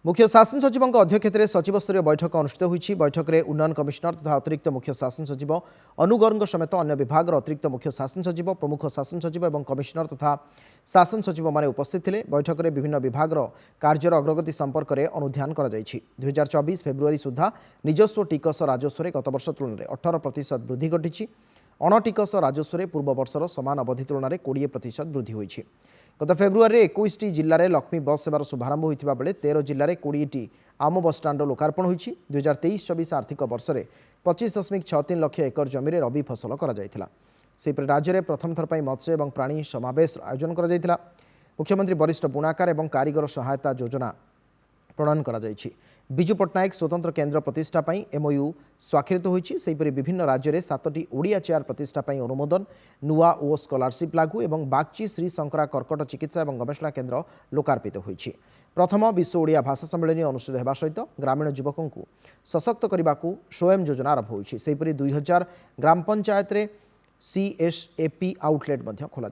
मुख्य शासन सचिव अध्यक्षत सचिव स्तरीय बैठक अनुष्ठित होती। बैठक में उन्नयन कमिशनर तथा अतिरिक्त मुख्य शासन सचिव अनुगर समेत अन्य विभाग अतिरिक्त मुख्य शासन सचिव प्रमुख शासन सचिव और कमिशनर तथा शासन सचिव माने उपस्थित थे। बैठक में विभिन्न विभाग कार्यर अग्रगति संपर्क में अनुध्यान कर 2024 फेब्रुआरी सुधा निजस्व टिकस राजस्व गत वर्ष तुलन में 18% वृद्धि घटी। अणटिकस राजस्व पूर्व वर्षर समान अवधि तुलन में 20% वृद्धि होती। गत फेब्रुआरी 21 जिले में लक्ष्मी बस सेवार शुभारंभ होता बेले 13 जिले में 20 आम बस स्टाण्ड लोकार्पण होती। 2023-24 आर्थिक वर्ष में 25.63 लाख एकर जमी में रबी फसल कर राज्य में प्रथम थर पर मत्स्य और प्राणी समावेश आयोजन कर मुख्यमंत्री वरिष्ठ बुणाकार और कारीगर सहायता योजना प्रणयन कर बिजू पट्टनायक स्वतंत्र केन्द्र प्रतिष्ठा एमओयू स्वाक्षरित होती। विभिन्न राज्य में 7टी ओडिया चेयर प्रतिष्ठा अनुमोदन नुआ ओ स्कॉलरशिप लागू और बागची श्री शंकरा कर्कट चिकित्सा और गवेषणा केन्द्र लोकार्पित होती। प्रथम विश्व ओडिया भाषा सम्मेलन अनुष्ठित होगा सहित ग्रामीण युवकों को सशक्त करने को स्वयं योजना आरंभ होती। 2000 ग्राम पंचायत CSAP आउटलेट खोल।